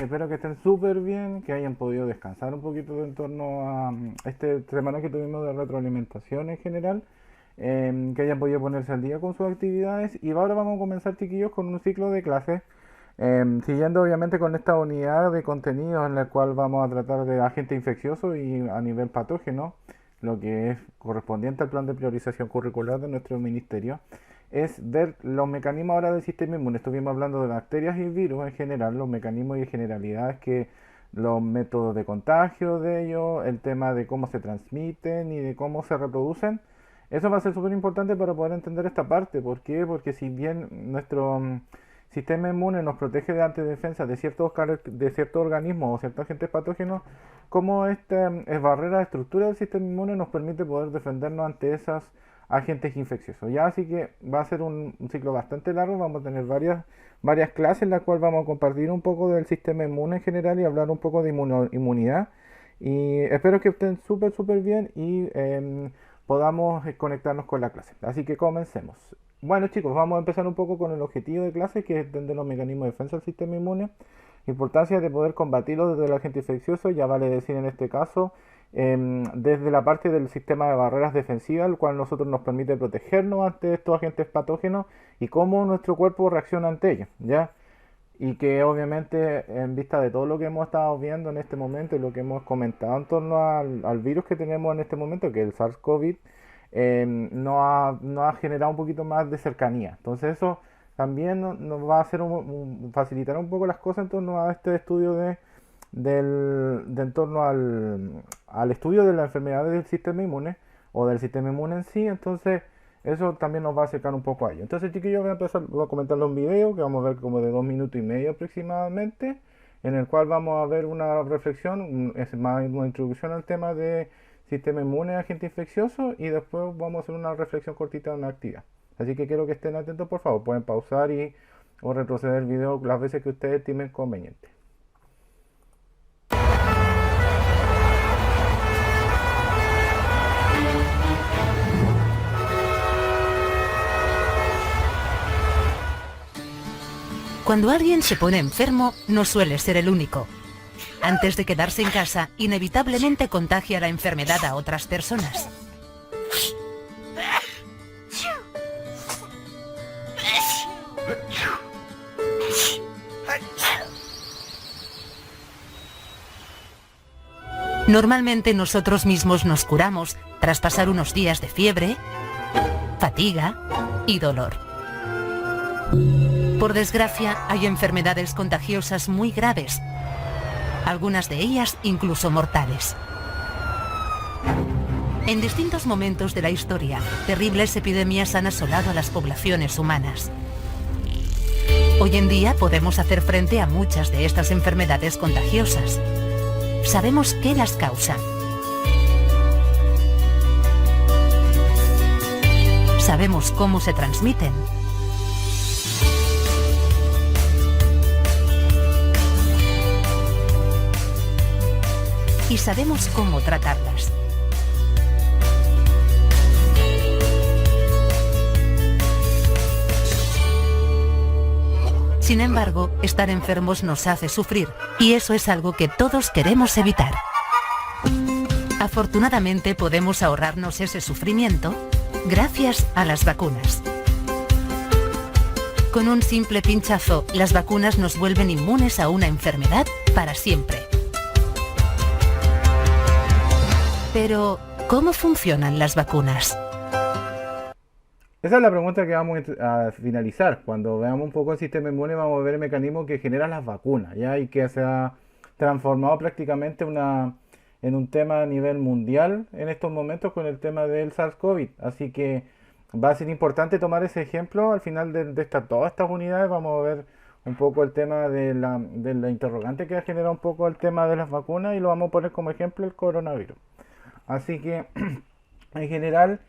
Espero que estén súper bien, que hayan podido descansar un poquito en torno a este semana que tuvimos de retroalimentación en general, que hayan podido ponerse al día con sus actividades. Y ahora vamos a comenzar, chiquillos, con un ciclo de clases, siguiendo obviamente con esta unidad de contenido en la cual vamos a tratar de agente infeccioso y a nivel patógeno, lo que es correspondiente al plan de priorización curricular de nuestro ministerio es ver los mecanismos ahora del sistema inmune. Estuvimos hablando de bacterias y virus en general, los mecanismos y generalidades que los métodos de contagio de ellos, el tema de cómo se transmiten y de cómo se reproducen. Eso va a ser súper importante para poder entender esta parte. ¿Por qué? Porque si bien nuestro sistema inmune nos protege de antidefensas de ciertos organismos o ciertos agentes patógenos, como esta barrera de estructura del sistema inmune nos permite poder defendernos ante esas agentes infecciosos. Ya, así que va a ser un ciclo bastante largo, vamos a tener varias clases en las cuales vamos a compartir un poco del sistema inmune en general y hablar un poco de inmunidad. Y espero que estén súper bien y podamos conectarnos con la clase. Así que comencemos. Bueno, chicos, vamos a empezar un poco con el objetivo de clase, que es entender los mecanismos de defensa del sistema inmune. Importancia de poder combatirlo desde el agente infeccioso, ya vale decir en este caso, desde la parte del sistema de barreras defensivas, el cual nosotros nos permite protegernos ante estos agentes patógenos y cómo nuestro cuerpo reacciona ante ellos, ¿ya? Y que obviamente en vista de todo lo que hemos estado viendo en este momento y lo que hemos comentado en torno al virus que tenemos en este momento, que es el SARS-CoV, nos ha generado un poquito más de cercanía. Entonces eso también nos va a hacer facilitar un poco las cosas en torno a este estudio de en torno al estudio de las enfermedades del sistema inmune o del sistema inmune en sí. Entonces eso también nos va a acercar un poco a ello. Entonces, chiquillos, voy a comentarle un video que vamos a ver como de 2 minutos y medio aproximadamente, en el cual vamos a ver una reflexión, es más una introducción al tema de sistema inmune, agente infeccioso, y después vamos a hacer una reflexión cortita de una actividad. Así que quiero que estén atentos, por favor. Pueden pausar o retroceder el video las veces que ustedes estimen conveniente. Cuando alguien se pone enfermo, no suele ser el único. Antes de quedarse en casa, inevitablemente contagia la enfermedad a otras personas. Normalmente nosotros mismos nos curamos tras pasar unos días de fiebre, fatiga y dolor. Por desgracia, hay enfermedades contagiosas muy graves, algunas de ellas incluso mortales. En distintos momentos de la historia, terribles epidemias han asolado a las poblaciones humanas. Hoy en día podemos hacer frente a muchas de estas enfermedades contagiosas. Sabemos qué las causa. Sabemos cómo se transmiten. Y sabemos cómo tratarlas. Sin embargo, estar enfermos nos hace sufrir, y eso es algo que todos queremos evitar. Afortunadamente podemos ahorrarnos ese sufrimiento gracias a las vacunas. Con un simple pinchazo, las vacunas nos vuelven inmunes a una enfermedad para siempre. Pero, ¿cómo funcionan las vacunas? Esa es la pregunta que vamos a finalizar. Cuando veamos un poco el sistema inmune, vamos a ver el mecanismo que genera las vacunas, ¿ya? Y que se ha transformado prácticamente en un tema a nivel mundial en estos momentos con el tema del SARS-CoV. Así que va a ser importante tomar ese ejemplo. Al final de todas estas unidades vamos a ver un poco el tema de la interrogante que ha generado un poco el tema de las vacunas, y lo vamos a poner como ejemplo el coronavirus. Así que, en general,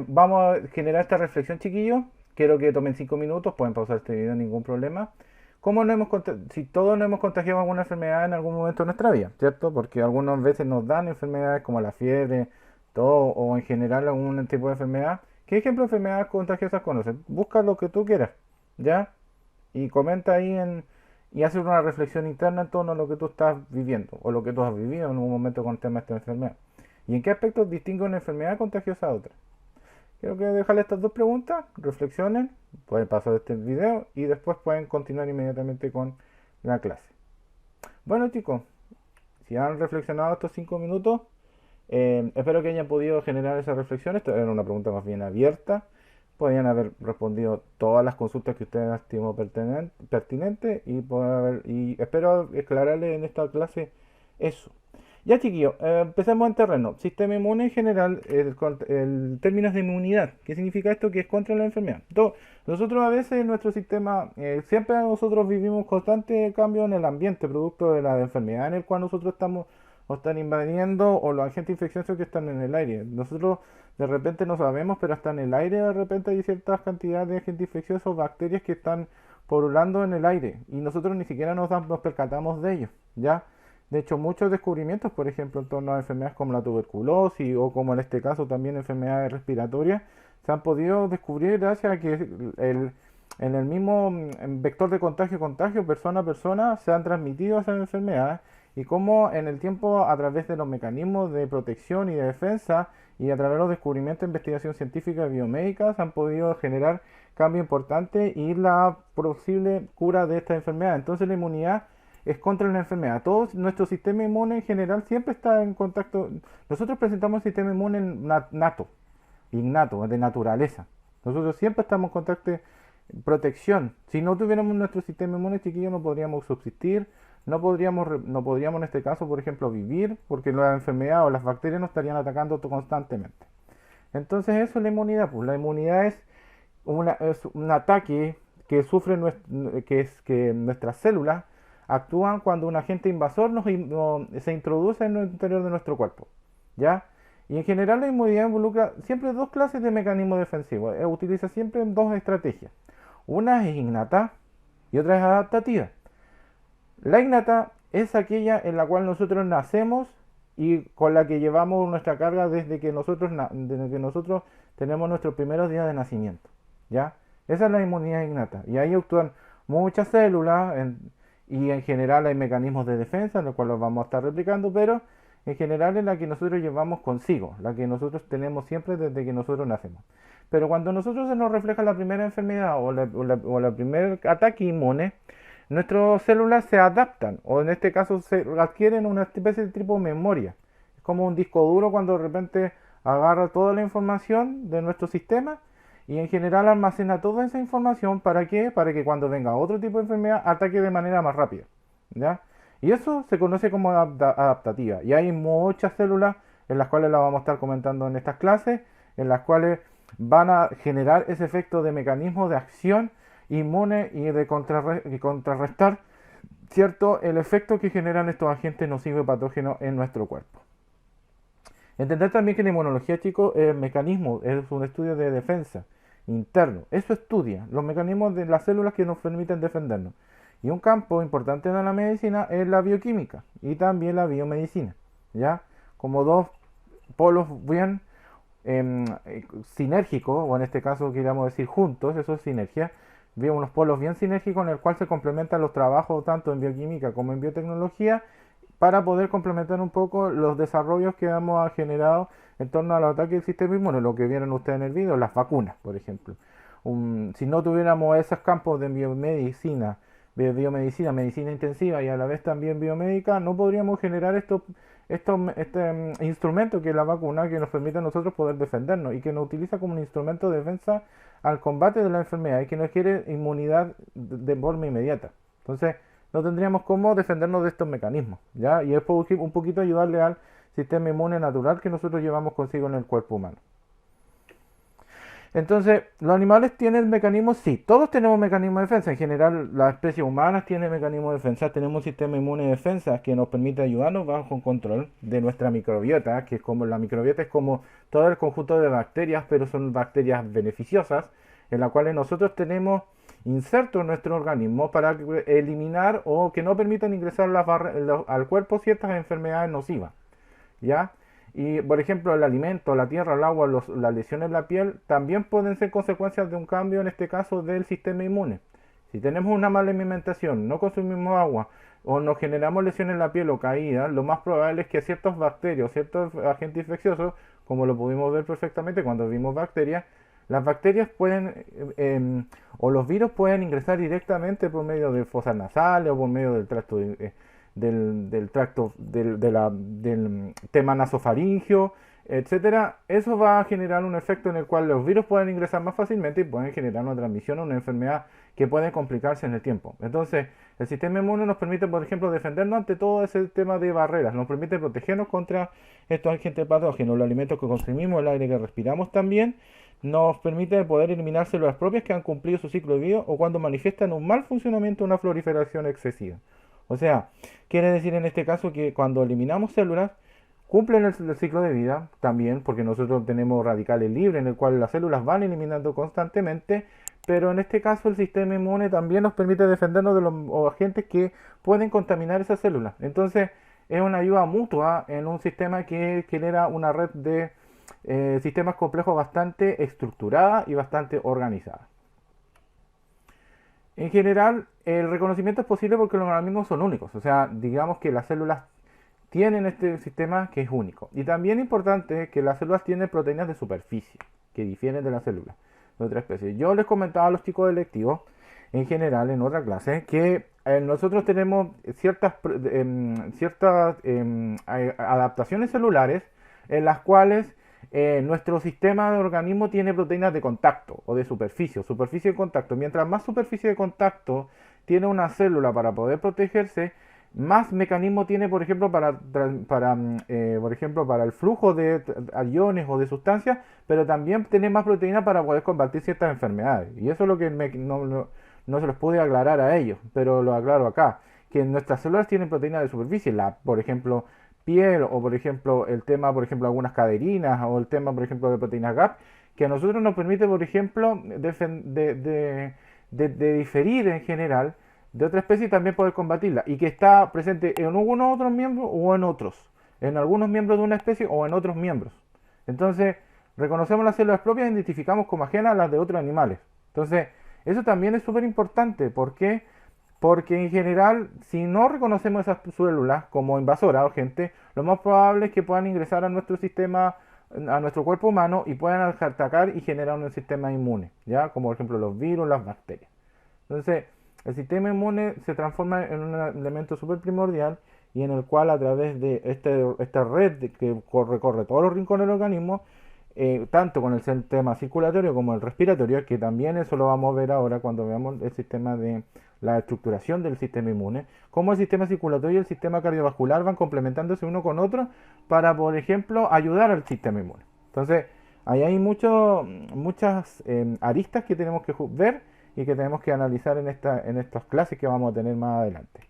vamos a generar esta reflexión, chiquillos. Quiero que tomen 5 minutos, pueden pausar este video, ningún problema. Si todos nos hemos contagiado alguna enfermedad en algún momento de nuestra vida, ¿cierto? Porque algunas veces nos dan enfermedades como la fiebre, todo, o en general algún tipo de enfermedad. ¿Qué ejemplo de enfermedades contagiosas conoces? Busca lo que tú quieras, ¿ya? Y comenta ahí y hacer una reflexión interna en torno a lo que tú estás viviendo o lo que tú has vivido en un momento con el tema de esta enfermedad. ¿Y en qué aspectos distingue una enfermedad contagiosa a otra? Quiero que dejarle estas dos preguntas, reflexionen, pueden pasar este video y después pueden continuar inmediatamente con la clase. Bueno chicos, si han reflexionado estos 5 minutos, espero que hayan podido generar esa reflexión. Esta era una pregunta más bien abierta. Podrían haber respondido todas las consultas que ustedes estimó pertinentes y espero aclararles en esta clase eso. Ya chiquillos, empecemos en terreno. Sistema inmune en general, el términos de inmunidad. ¿Qué significa esto? Que es contra la enfermedad. Entonces, nosotros a veces en nuestro sistema, siempre nosotros vivimos constante cambio en el ambiente, producto de la enfermedad en el cual nosotros estamos o están invadiendo o los agentes infecciosos que están en el aire. Nosotros de repente no sabemos, pero hasta en el aire de repente hay ciertas cantidades de agentes infecciosos, bacterias que están porulando en el aire y nosotros ni siquiera nos percatamos de ellos, ¿ya? De hecho, muchos descubrimientos, por ejemplo, en torno a enfermedades como la tuberculosis o como en este caso también enfermedades respiratorias, se han podido descubrir gracias a que en el mismo vector de contagio, persona a persona, se han transmitido esas enfermedades y cómo en el tiempo, a través de los mecanismos de protección y de defensa y a través de los descubrimientos de investigación científica y biomédica, se han podido generar cambios importantes y la posible cura de esta enfermedad. Entonces la inmunidad es contra la enfermedad. Todo nuestro sistema inmune en general siempre está en contacto. Nosotros presentamos un sistema inmune innato, de naturaleza. Nosotros siempre estamos en contacto, protección. Si no tuviéramos nuestro sistema inmune, chiquillos, no podríamos subsistir, no podríamos en este caso, por ejemplo, vivir, porque la enfermedad o las bacterias nos estarían atacando constantemente. Entonces eso es la inmunidad. Pues la inmunidad es un ataque que sufre que nuestras células actúan cuando un agente invasor se introduce en el interior de nuestro cuerpo, ¿ya? Y en general la inmunidad involucra siempre dos clases de mecanismos defensivos. Utiliza siempre dos estrategias. Una es innata y otra es adaptativa. La innata es aquella en la cual nosotros nacemos y con la que llevamos nuestra carga desde que nosotros tenemos nuestros primeros días de nacimiento, ¿ya? Esa es la inmunidad innata. Y ahí actúan muchas células y en general hay mecanismos de defensa, en los cuales los vamos a estar replicando, pero en general es la que nosotros llevamos consigo, la que nosotros tenemos siempre desde que nosotros nacemos. Pero cuando nosotros se nos refleja la primera enfermedad o la primer ataque inmune, nuestras células se adaptan, o en este caso se adquieren una especie de tipo de memoria. Es como un disco duro cuando de repente agarra toda la información de nuestro sistema y en general almacena toda esa información. ¿Para qué? Para que cuando venga otro tipo de enfermedad ataque de manera más rápida, ¿ya? Y eso se conoce como adaptativa. Y hay muchas células en las cuales la vamos a estar comentando en estas clases, en las cuales van a generar ese efecto de mecanismo de acción inmune y de contrarrestar, ¿cierto?, el efecto que generan estos agentes nocivos y patógenos en nuestro cuerpo. Entender también que la inmunología, chicos, es mecanismo, es un estudio de defensa interno. Eso estudia los mecanismos de las células que nos permiten defendernos. Y un campo importante de la medicina es la bioquímica y también la biomedicina, ¿ya? Como dos polos bien sinérgicos, o en este caso queríamos decir juntos, eso es sinergia, unos polos bien sinérgicos en el cual se complementan los trabajos tanto en bioquímica como en biotecnología para poder complementar un poco los desarrollos que hemos generado en torno al ataque del sistema inmune, lo que vieron ustedes en el video, las vacunas, por ejemplo. Si no tuviéramos esos campos de biomedicina, medicina intensiva y a la vez también biomédica, no podríamos generar este instrumento que es la vacuna, que nos permite a nosotros poder defendernos y que nos utiliza como un instrumento de defensa al combate de la enfermedad y que nos quiere inmunidad de forma inmediata. Entonces, no tendríamos cómo defendernos de estos mecanismos, ¿ya? Y es un poquito ayudarle al sistema inmune natural que nosotros llevamos consigo en el cuerpo humano. Entonces, ¿los animales tienen mecanismos? Sí, todos tenemos mecanismos de defensa. En general, las especies humanas tienen mecanismos de defensa. Tenemos un sistema inmune de defensa que nos permite ayudarnos bajo un control de nuestra microbiota, que es como la microbiota es como todo el conjunto de bacterias, pero son bacterias beneficiosas, en las cuales nosotros tenemos insertos en nuestro organismo para eliminar o que no permitan ingresar al cuerpo ciertas enfermedades nocivas, ¿ya? Y por ejemplo el alimento, la tierra, el agua, las lesiones en la piel también pueden ser consecuencias de un cambio, en este caso del sistema inmune, Si tenemos una mala alimentación, no consumimos agua o nos generamos lesiones en la piel o caídas, lo más probable es que ciertos bacterias, ciertos agentes infecciosos, como lo pudimos ver perfectamente cuando vimos bacterias, las bacterias pueden o los virus pueden ingresar directamente por medio de fosas nasales o por medio del tracto del tema nasofaringio, etcétera. Eso va a generar un efecto en el cual los virus pueden ingresar más fácilmente y pueden generar una transmisión o una enfermedad que puede complicarse en el tiempo. Entonces, el sistema inmune nos permite, por ejemplo, defendernos ante todo ese tema de barreras, nos permite protegernos contra estos agentes patógenos, los alimentos que consumimos, el aire que respiramos también, nos permite poder eliminar células propias que han cumplido su ciclo de vida o cuando manifiestan un mal funcionamiento o una proliferación excesiva. O sea, quiere decir en este caso que cuando eliminamos células, cumplen el ciclo de vida también, porque nosotros tenemos radicales libres en el cual las células van eliminando constantemente, pero en este caso el sistema inmune también nos permite defendernos de los agentes que pueden contaminar esas células. Entonces es una ayuda mutua en un sistema que genera una red de sistemas complejos bastante estructurada y bastante organizada. En general, el reconocimiento es posible porque los organismos son únicos, o sea, digamos que las células tienen este sistema que es único. Y también importante que las células tienen proteínas de superficie, que difieren de las células de otra especie. Yo les comentaba a los chicos electivos, en general, en otra clase, que nosotros tenemos ciertas adaptaciones celulares en las cuales nuestro sistema de organismo tiene proteínas de contacto o de superficie de contacto. Mientras más superficie de contacto tiene una célula para poder protegerse, más mecanismo tiene, por ejemplo, para el flujo de iones o de sustancias, pero también tiene más proteína para poder combatir ciertas enfermedades. Y eso es lo que no se los pude aclarar a ellos, pero lo aclaro acá, que nuestras células tienen proteínas de superficie, por ejemplo, piel, o por ejemplo, el tema, por ejemplo, algunas caderinas, o el tema, por ejemplo, de proteínas GAP, que a nosotros nos permite, por ejemplo, de diferir en general de otra especie y también poder combatirla, y que está presente en algunos otros miembros o en otros, en algunos miembros de una especie o en otros miembros. Entonces, reconocemos las células propias e identificamos como ajenas a las de otros animales. Entonces, eso también es súper importante. ¿Por qué? Porque en general, si no reconocemos esas células como invasoras o agentes, lo más probable es que puedan ingresar a nuestro sistema, a nuestro cuerpo humano y puedan atacar y generar un sistema inmune, ¿ya? Como por ejemplo los virus, las bacterias. Entonces, el sistema inmune se transforma en un elemento súper primordial y en el cual a través de esta red que recorre todos los rincones del organismo, tanto con el sistema circulatorio como el respiratorio, que también eso lo vamos a ver ahora cuando veamos el sistema de la estructuración del sistema inmune, como el sistema circulatorio y el sistema cardiovascular van complementándose uno con otro para, por ejemplo, ayudar al sistema inmune. Entonces, ahí hay muchas aristas que tenemos que ver y que tenemos que analizar en estas clases que vamos a tener más adelante.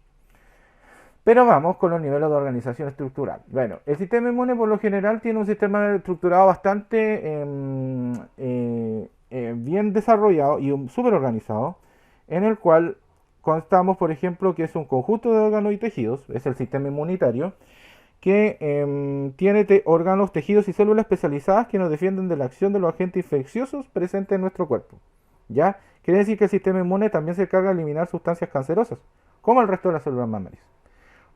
Pero vamos con los niveles de organización estructural. Bueno, el sistema inmune por lo general tiene un sistema estructurado bastante bien desarrollado y súper organizado, en el cual constamos, por ejemplo, que es un conjunto de órganos y tejidos, es el sistema inmunitario, que tiene órganos, tejidos y células especializadas que nos defienden de la acción de los agentes infecciosos presentes en nuestro cuerpo. ¿Ya? Quiere decir que el sistema inmune también se encarga de eliminar sustancias cancerosas, como el resto de las células mamarias.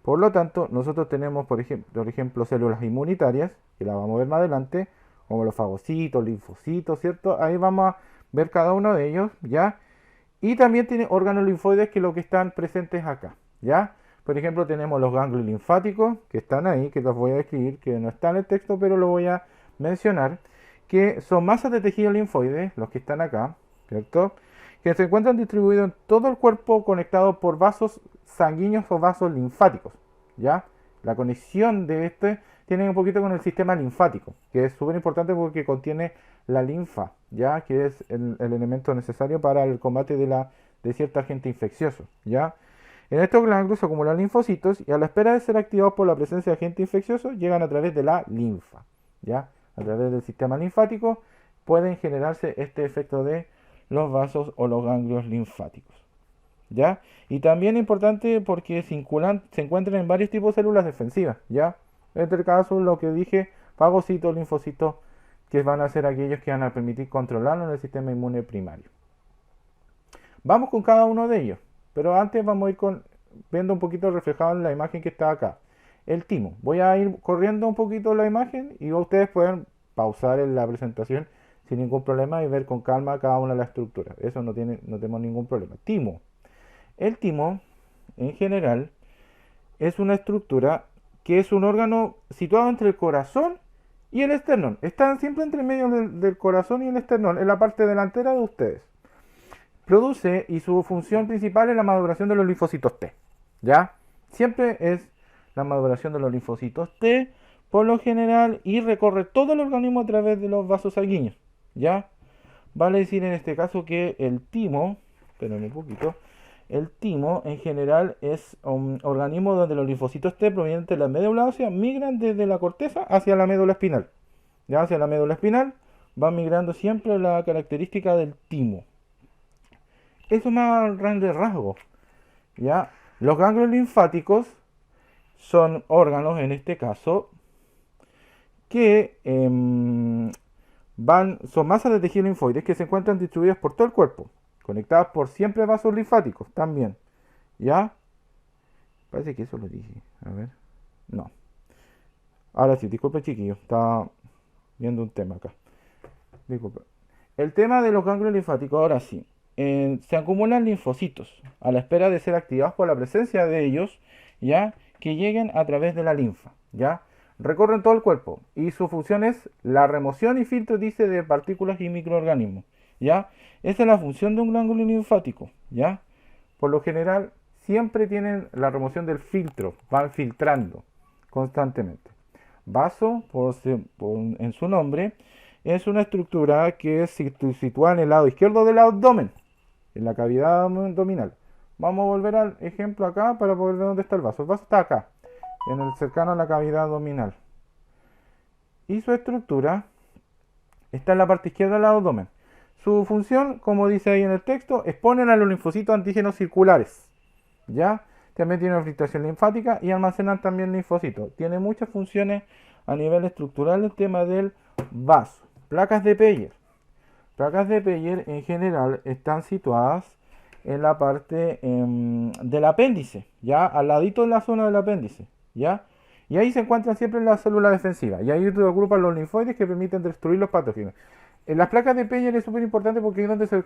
Por lo tanto, nosotros tenemos, por ejemplo, células inmunitarias, que las vamos a ver más adelante, como los fagocitos, linfocitos, ¿cierto? Ahí vamos a ver cada uno de ellos, ¿ya? Y también tiene órganos linfoides que lo que están presentes acá, ¿ya? Por ejemplo, tenemos los ganglios linfáticos, que están ahí, que los voy a describir, que no está en el texto, pero lo voy a mencionar, que son masas de tejido linfoide, los que están acá, ¿cierto? Que se encuentran distribuidos en todo el cuerpo conectados por vasos sanguíneos o vasos linfáticos, ¿ya? La conexión de tiene un poquito con el sistema linfático, que es súper importante porque contiene la linfa, ¿ya? Que es el elemento necesario para el combate de cierto agente infeccioso, ¿ya? En estos ganglios se acumulan linfocitos y a la espera de ser activados por la presencia de agente infeccioso llegan a través de la linfa, ¿ya? A través del sistema linfático pueden generarse este efecto de los vasos o los ganglios linfáticos, ¿ya? Y también importante porque se encuentran en varios tipos de células defensivas, ¿ya? En este caso, lo que dije, fagocitos, linfocitos, que van a ser aquellos que van a permitir controlarlo en el sistema inmune primario. Vamos con cada uno de ellos, pero antes vamos a ir viendo un poquito reflejado en la imagen que está acá. El timo. Voy a ir corriendo un poquito la imagen y ustedes pueden pausar en la presentación sin ningún problema y ver con calma cada una de las estructuras. Eso no tenemos ningún problema. Timo. El timo, en general, es una estructura que es un órgano situado entre el corazón y el esternón. Están siempre entre medio del corazón y el esternón, en la parte delantera de ustedes. Produce, y su función principal es la maduración de los linfocitos T. ¿Ya? Siempre es la maduración de los linfocitos T, por lo general, y recorre todo el organismo a través de los vasos sanguíneos. ¿Ya? Vale decir en este caso que el timo, espérenme un poquito, el timo en general es un organismo donde los linfocitos T provenientes de la médula ósea migran desde la corteza hacia la médula espinal. Ya hacia la médula espinal van migrando siempre la característica del timo. Eso más grande rasgo. ¿Ya? Los ganglios linfáticos son órganos, en este caso, que son masas de tejido linfoides que se encuentran distribuidas por todo el cuerpo, conectadas por siempre vasos linfáticos también. ¿Ya? Parece que eso lo dije. A ver. No. Ahora sí, disculpe chiquillo, estaba viendo un tema acá. Disculpe. El tema de los ganglios linfáticos, ahora sí. Se acumulan linfocitos a la espera de ser activados por la presencia de ellos, ya que lleguen a través de la linfa, ya recorren todo el cuerpo y su función es la remoción y filtro, dice, de partículas y microorganismos, ya esa es la función de un ganglio linfático, ya por lo general siempre tienen la remoción del filtro, van filtrando constantemente. Vaso, en su nombre, es una estructura que es situada en el lado izquierdo del abdomen, en la cavidad abdominal. Vamos a volver al ejemplo acá para poder ver dónde está el vaso. El vaso está acá, cercano a la cavidad abdominal. Y su estructura está en la parte izquierda del abdomen. Su función, como dice ahí en el texto, exponen a los linfocitos antígenos circulares. ¿Ya? También tiene una filtración linfática y almacenan también linfocitos. Tiene muchas funciones a nivel estructural el tema del vaso. Placas de Peyer. Placas de Peyer en general están situadas en la parte del apéndice, ya al ladito de la zona del apéndice, ya, y ahí se encuentran siempre las células defensivas, y ahí se agrupan los linfoides que permiten destruir los patógenos. En las placas de Peyer es súper importante porque es donde se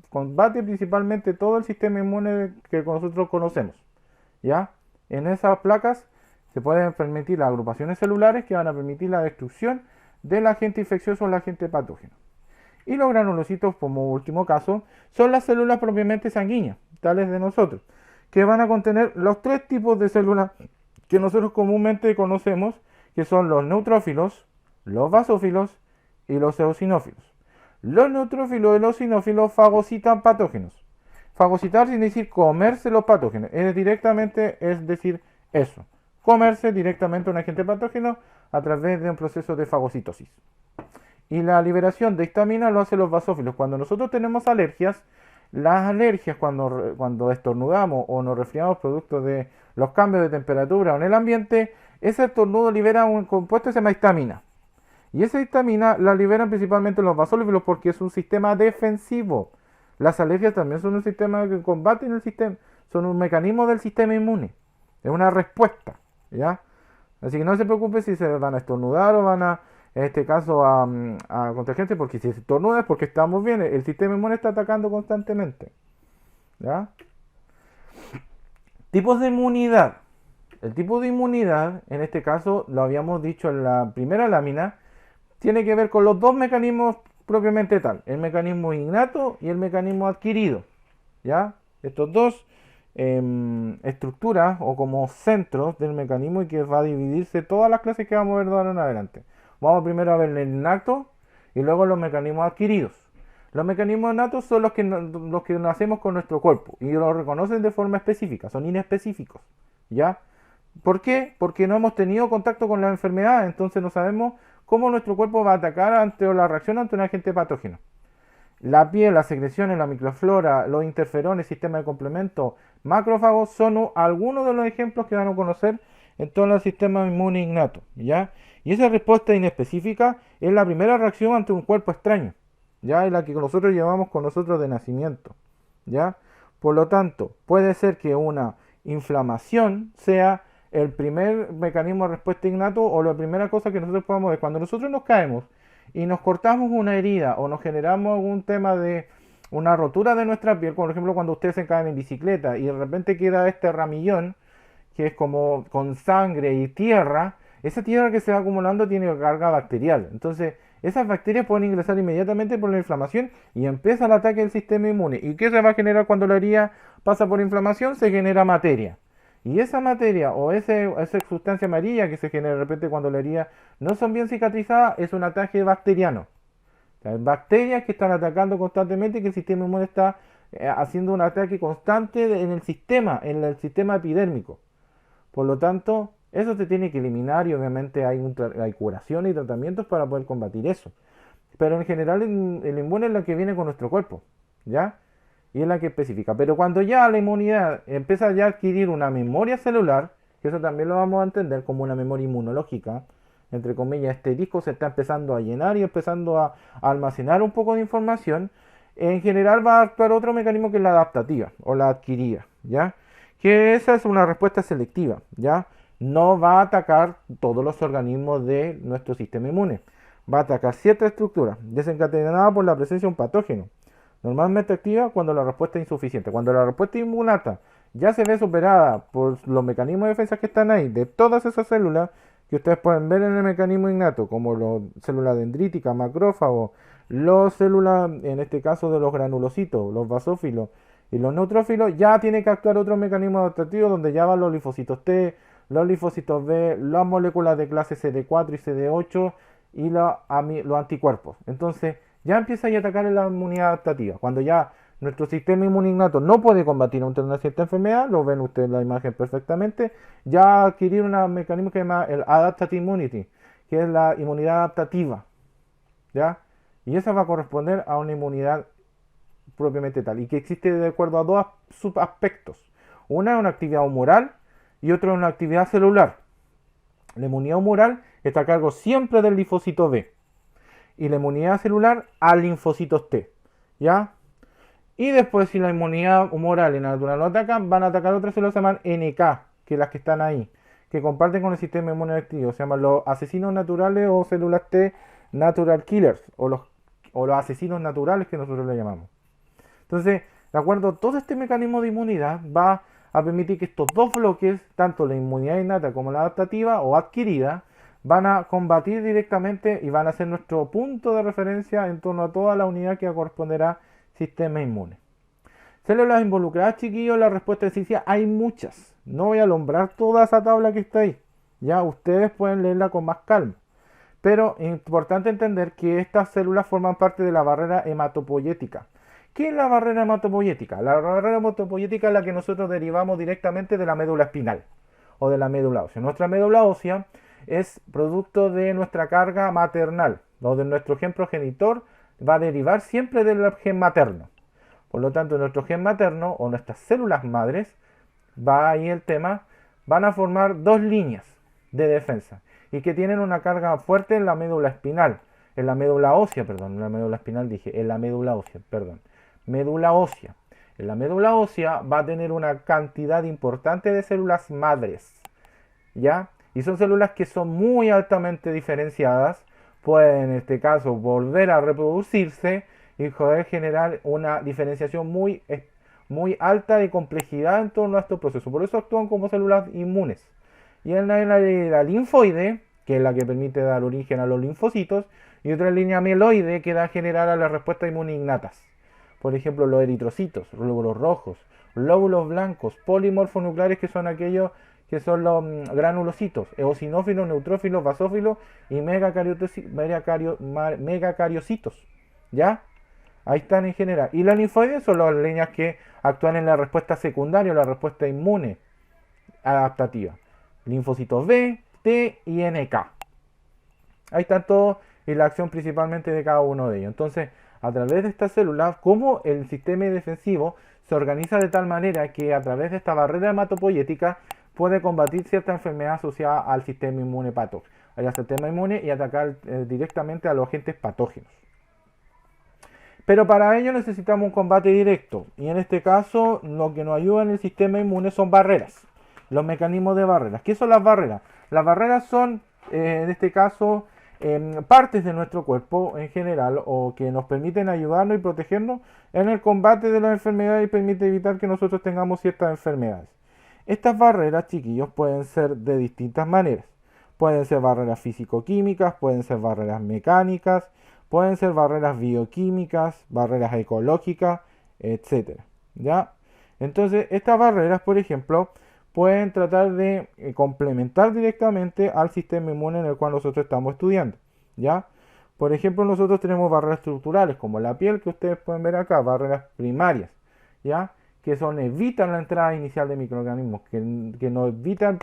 combate principalmente todo el sistema inmune que nosotros conocemos, ya. En esas placas se pueden permitir las agrupaciones celulares que van a permitir la destrucción del agente infeccioso o el agente patógeno. Y los granulocitos, como último caso, son las células propiamente sanguíneas, tales de nosotros, que van a contener los tres tipos de células que nosotros comúnmente conocemos, que son los neutrófilos, los basófilos y los eosinófilos. Los neutrófilos y los eosinófilos fagocitan patógenos. Fagocitar sin decir comerse los patógenos, es decir eso, comerse directamente un agente patógeno a través de un proceso de fagocitosis. Y la liberación de histamina lo hacen los basófilos. Cuando nosotros tenemos alergias, las alergias cuando estornudamos o nos resfriamos producto de los cambios de temperatura o en el ambiente, ese estornudo libera un compuesto que se llama histamina. Y esa histamina la liberan principalmente los basófilos porque es un sistema defensivo. Las alergias también son un sistema que combaten el sistema, son un mecanismo del sistema inmune. Es una respuesta, ¿ya? Así que no se preocupe si se van a estornudar o van a, en este caso, a contagiarse, porque si se estornuda es porque estamos bien, el sistema inmune está atacando constantemente, ¿ya? Tipos de inmunidad. El tipo de inmunidad, en este caso, lo habíamos dicho en la primera lámina, tiene que ver con los dos mecanismos propiamente tal, el mecanismo innato y el mecanismo adquirido, ¿ya? Estos dos estructuras o como centros del mecanismo y que va a dividirse todas las clases que vamos a ver de ahora en adelante. Vamos primero a ver el innato y luego los mecanismos adquiridos. Los mecanismos innatos son los que nacemos con nuestro cuerpo y los reconocen de forma específica, son inespecíficos, ¿ya? ¿Por qué? Porque no hemos tenido contacto con la enfermedad, entonces no sabemos cómo nuestro cuerpo va a atacar o la reacción ante un agente patógeno. La piel, las secreciones, la microflora, los interferones, sistema de complemento, macrófagos son algunos de los ejemplos que van a conocer en todo el sistema inmune innato, ¿ya? Y esa respuesta inespecífica es la primera reacción ante un cuerpo extraño, ¿ya? Es la que nosotros llevamos con nosotros de nacimiento, ¿ya? Por lo tanto, puede ser que una inflamación sea el primer mecanismo de respuesta innato o la primera cosa que nosotros podamos ver. Cuando nosotros nos caemos y nos cortamos una herida o nos generamos algún tema de una rotura de nuestra piel, por ejemplo cuando ustedes se caen en bicicleta y de repente queda este ramillón que es como con sangre y tierra, esa tierra que se va acumulando tiene carga bacterial. Entonces, esas bacterias pueden ingresar inmediatamente por la inflamación y empieza el ataque del sistema inmune. ¿Y qué se va a generar cuando la herida pasa por inflamación? Se genera materia. Y esa materia o esa sustancia amarilla que se genera de repente cuando la herida no son bien cicatrizadas es un ataque bacteriano. O sea, bacterias que están atacando constantemente y que el sistema inmune está haciendo un ataque constante en el sistema epidérmico. Por lo tanto, eso se tiene que eliminar y obviamente hay curación y tratamientos para poder combatir eso. Pero en general el inmune es la que viene con nuestro cuerpo, ¿ya? Y es la que especifica. Pero cuando ya la inmunidad empieza ya a adquirir una memoria celular, que eso también lo vamos a entender como una memoria inmunológica, entre comillas, este disco se está empezando a llenar y empezando a almacenar un poco de información, en general va a actuar otro mecanismo que es la adaptativa o la adquirida, ¿ya? Que esa es una respuesta selectiva, ¿ya? No va a atacar todos los organismos de nuestro sistema inmune. Va a atacar cierta estructura desencadenada por la presencia de un patógeno. Normalmente activa cuando la respuesta es insuficiente. Cuando la respuesta inmunata ya se ve superada por los mecanismos de defensa que están ahí, de todas esas células que ustedes pueden ver en el mecanismo innato, como las células dendríticas, macrófagos, las células, en este caso de los granulocitos, los basófilos y los neutrófilos, ya tiene que actuar otro mecanismo adaptativo donde ya van los linfocitos T, los linfocitos B, las moléculas de clase CD4 y CD8 y los anticuerpos. Entonces ya empieza a atacar la inmunidad adaptativa. Cuando ya nuestro sistema inmune innato no puede combatir una cierta enfermedad, lo ven ustedes en la imagen perfectamente, ya adquirir un mecanismo que se llama el Adaptive Immunity, que es la inmunidad adaptativa, ¿ya? Y esa va a corresponder a una inmunidad propiamente tal, y que existe de acuerdo a dos subaspectos. Una es una actividad humoral y otra es una actividad celular. La inmunidad humoral está a cargo siempre del linfocito B y la inmunidad celular a linfocitos T, ¿ya? Y después, si la inmunidad humoral y natural no atacan, van a atacar otras células que se llaman NK, que las que están ahí, que comparten con el sistema inmune activo. Se llaman los asesinos naturales o células T natural killers, o los asesinos naturales que nosotros le llamamos. Entonces, de acuerdo, todo este mecanismo de inmunidad va a permitir que estos dos bloques, tanto la inmunidad innata como la adaptativa o adquirida, van a combatir directamente y van a ser nuestro punto de referencia en torno a toda la unidad que corresponderá sistema inmune. Células involucradas, chiquillos, la respuesta de ciencia hay muchas. No voy a alumbrar toda esa tabla que está ahí. Ya ustedes pueden leerla con más calma. Pero es importante entender que estas células forman parte de la barrera hematopoyética. ¿Qué es la barrera hematopoyética? La barrera hematopoyética es la que nosotros derivamos directamente de la médula espinal o de la médula ósea. Nuestra médula ósea es producto de nuestra carga maternal o de nuestro gen progenitor, va a derivar siempre del gen materno. Por lo tanto, nuestro gen materno o nuestras células madres, va ahí el tema, van a formar dos líneas de defensa y que tienen una carga fuerte en la médula espinal, en la médula ósea, perdón, en la médula espinal dije, en la médula ósea, perdón, médula ósea. En la médula ósea va a tener una cantidad importante de células madres, ¿ya? Y son células que son muy altamente diferenciadas, pueden en este caso volver a reproducirse y poder generar una diferenciación muy alta de complejidad en torno a estos procesos. Por eso actúan como células inmunes. Y en la linfoide, que es la que permite dar origen a los linfocitos, y otra línea mieloide que da a generar a las respuestas inmunes innatas. Por ejemplo, los eritrocitos, glóbulos rojos, glóbulos blancos, polimorfonucleares, que son aquellos que son los granulocitos, eosinófilos, neutrófilos, basófilos y megacariocitos, ¿ya? Ahí están en general. Y las linfoides son las líneas que actúan en la respuesta secundaria o la respuesta inmune adaptativa. Linfocitos B, T y NK. Ahí están todos y la acción principalmente de cada uno de ellos. Entonces, a través de estas células, como el sistema defensivo se organiza de tal manera que a través de esta barrera hematopoyética puede combatir cierta enfermedad asociada al sistema inmune patógeno, al sistema inmune y atacar directamente a los agentes patógenos. Pero para ello necesitamos un combate directo. Y en este caso, lo que nos ayuda en el sistema inmune son barreras. Los mecanismos de barreras. ¿Qué son las barreras? Las barreras son, en este caso, partes de nuestro cuerpo en general, o que nos permiten ayudarnos y protegernos en el combate de las enfermedades y permite evitar que nosotros tengamos ciertas enfermedades. Estas barreras, chiquillos, pueden ser de distintas maneras. Pueden ser barreras físico-químicas, pueden ser barreras mecánicas, pueden ser barreras bioquímicas, barreras ecológicas, etcétera. ¿Ya? Entonces, estas barreras, por ejemplo, pueden tratar de complementar directamente al sistema inmune en el cual nosotros estamos estudiando. ¿Ya? Por ejemplo, nosotros tenemos barreras estructurales, como la piel, que ustedes pueden ver acá, barreras primarias, ¿ya? Que son, evitan la entrada inicial de microorganismos, que nos evitan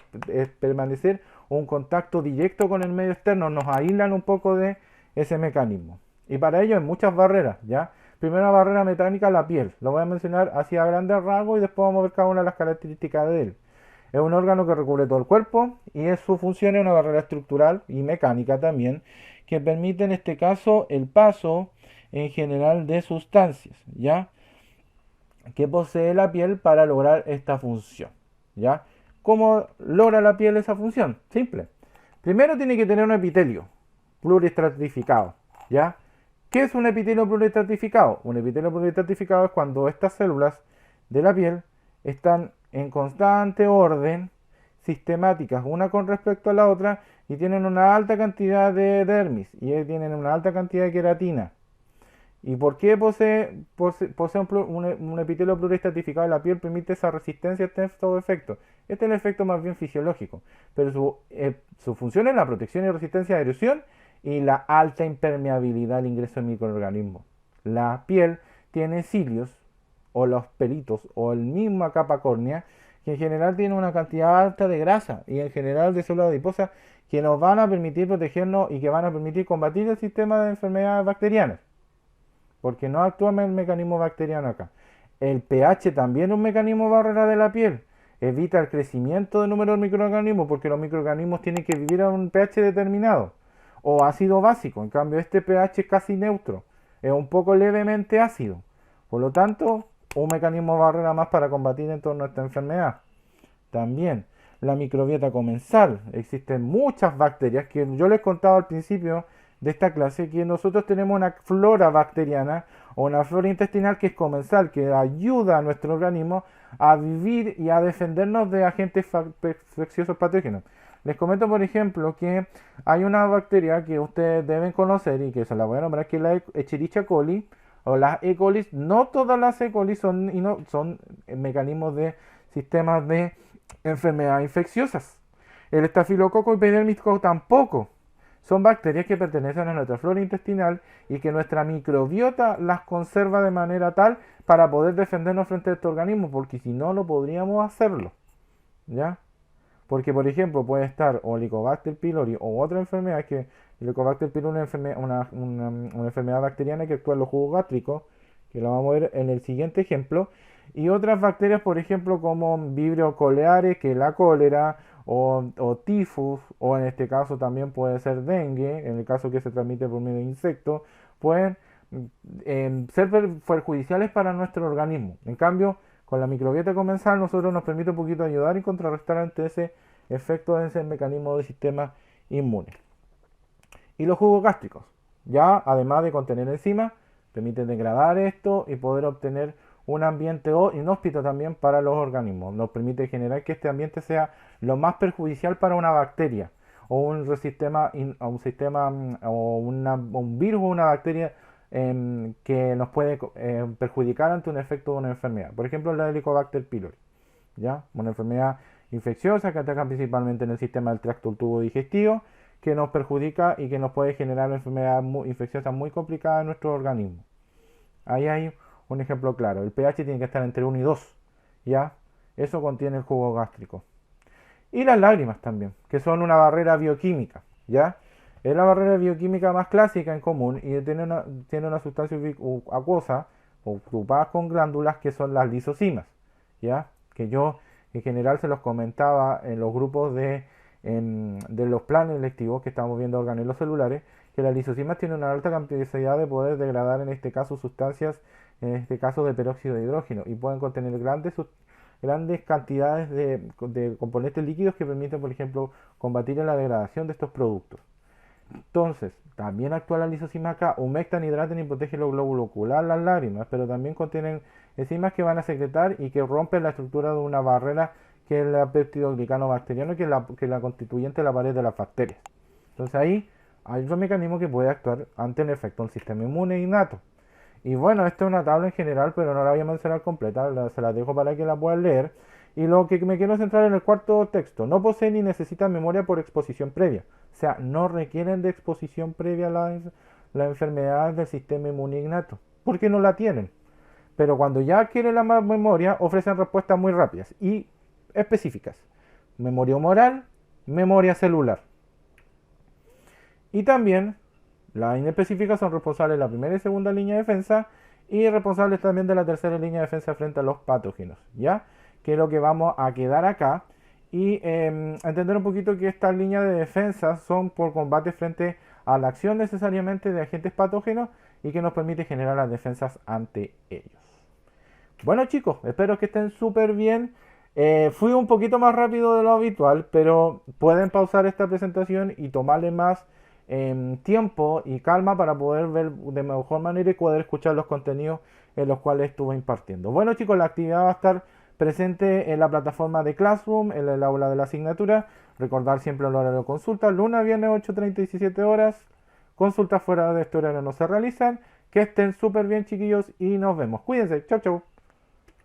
permanecer un contacto directo con el medio externo, nos aíslan un poco de ese mecanismo. Y para ello hay muchas barreras, ¿ya? Primera barrera mecánica, la piel. Lo voy a mencionar así a grandes rasgos y después vamos a ver cada una de las características de él. Es un órgano que recubre todo el cuerpo y su función es una barrera estructural y mecánica también, que permite en este caso el paso en general de sustancias, ¿ya? Que posee la piel para lograr esta función, ¿ya? ¿Cómo logra la piel esa función? Simple. Primero tiene que tener un epitelio pluriestratificado, ¿ya? ¿Qué es un epitelio pluriestratificado? Un epitelio pluriestratificado es cuando estas células de la piel están en constante orden, sistemáticas una con respecto a la otra, y tienen una alta cantidad de dermis y tienen una alta cantidad de queratina. ¿Y por qué posee un epitelio pluriestratificado de la piel? Permite esa resistencia a estos efectos. Este es el efecto más bien fisiológico, pero su función es la protección y resistencia a erosión y la alta impermeabilidad al ingreso de microorganismos. La piel tiene cilios, o los pelitos, o el misma capa córnea, que en general tiene una cantidad alta de grasa y en general de células adiposas que nos van a permitir protegernos y que van a permitir combatir el sistema de enfermedades bacterianas, porque no actúa el mecanismo bacteriano acá. El pH también es un mecanismo barrera de la piel. Evita el crecimiento del número de microorganismos, porque los microorganismos tienen que vivir a un pH determinado, o ácido básico. En cambio, este pH es casi neutro, es un poco levemente ácido. Por lo tanto, un mecanismo barrera más para combatir en torno a esta enfermedad. También la microbiota comensal. Existen muchas bacterias que yo les contaba al principio de esta clase, que nosotros tenemos una flora bacteriana o una flora intestinal que es comensal, que ayuda a nuestro organismo a vivir y a defendernos de agentes infecciosos patógenos. Les comento, por ejemplo, que hay una bacteria que ustedes deben conocer y que se la voy a nombrar, que es la Escherichia coli o las E. coli. No todas las E. coli son mecanismos de sistemas de enfermedades infecciosas. El estafilococo epidérmico tampoco. Son bacterias que pertenecen a nuestra flora intestinal y que nuestra microbiota las conserva de manera tal para poder defendernos frente a este organismo, porque si no, no podríamos hacerlo, ¿ya? Porque, por ejemplo, puede estar o Helicobacter pylori o otra enfermedad, que Helicobacter pylori es una enfermedad bacteriana que actúa en los jugos gástricos, que lo vamos a ver en el siguiente ejemplo, y otras bacterias, por ejemplo, como Vibrio coleares, que es la cólera, o tifus, o en este caso también puede ser dengue, en el caso que se transmite por medio de insectos, pueden ser perjudiciales para nuestro organismo. En cambio, con la microbiota comensal nosotros nos permite un poquito ayudar y contrarrestar ante ese efecto de ese mecanismo del sistema inmune. Y los jugos gástricos, ya además de contener enzimas, permiten degradar esto y poder obtener un ambiente inhóspito también para los organismos. Nos permite generar que este ambiente sea lo más perjudicial para una bacteria o un virus o una bacteria que nos puede perjudicar ante un efecto de una enfermedad. Por ejemplo, la Helicobacter pylori, ¿ya? Una enfermedad infecciosa que ataca principalmente en el sistema del tracto tubo digestivo, que nos perjudica y que nos puede generar una enfermedad infecciosa muy complicada en nuestro organismo. Ahí hay un ejemplo claro. El pH tiene que estar entre 1 y 2, ¿ya? Eso contiene el jugo gástrico. Y las lágrimas también, que son una barrera bioquímica, ¿ya? Es la barrera bioquímica más clásica en común y tiene una sustancia acuosa ocupada con glándulas que son las lisosimas, ¿ya? Que yo en general se los comentaba en los grupos de los planes lectivos que estamos viendo organelos celulares, que las lisosimas tienen una alta capacidad de poder degradar, en este caso, sustancias, en este caso de peróxido de hidrógeno, y pueden contener grandes cantidades de componentes líquidos que permiten, por ejemplo, combatir la degradación de estos productos. Entonces, también actúa la lisosima K, humectan, hidratan y protegen los glóbulos oculares, las lágrimas, pero también contienen enzimas que van a secretar y que rompen la estructura de una barrera que es el peptidoglicano bacteriano, que es la constituyente de la pared de las bacterias. Entonces ahí hay otro mecanismo que puede actuar ante el efecto del sistema inmune innato. Y bueno, esto es una tabla en general, pero no la voy a mencionar completa, se la dejo para que la puedan leer. Y lo que me quiero centrar en el cuarto texto: no poseen ni necesitan memoria por exposición previa. O sea, no requieren de exposición previa a las enfermedades del sistema inmune innato, porque no la tienen. Pero cuando ya adquieren la memoria, ofrecen respuestas muy rápidas y específicas. Memoria humoral, memoria celular. Y también las inespecíficas son responsables de la primera y segunda línea de defensa y responsables también de la tercera línea de defensa frente a los patógenos, ¿ya? Que es lo que vamos a quedar acá y entender un poquito que estas líneas de defensa son por combate frente a la acción necesariamente de agentes patógenos y que nos permite generar las defensas ante ellos. Bueno chicos, espero que estén súper bien. Fui un poquito más rápido de lo habitual, pero pueden pausar esta presentación y tomarle más tiempo y calma para poder ver de mejor manera y poder escuchar los contenidos en los cuales estuve impartiendo. Bueno chicos, la actividad va a estar presente en la plataforma de Classroom, en el aula de la asignatura. Recordar siempre el horario de consulta: lunes, viernes, 8:30 y 17 horas. Consultas fuera de este horario no se realizan. Que estén súper bien chiquillos y nos vemos. Cuídense. Chau, chau.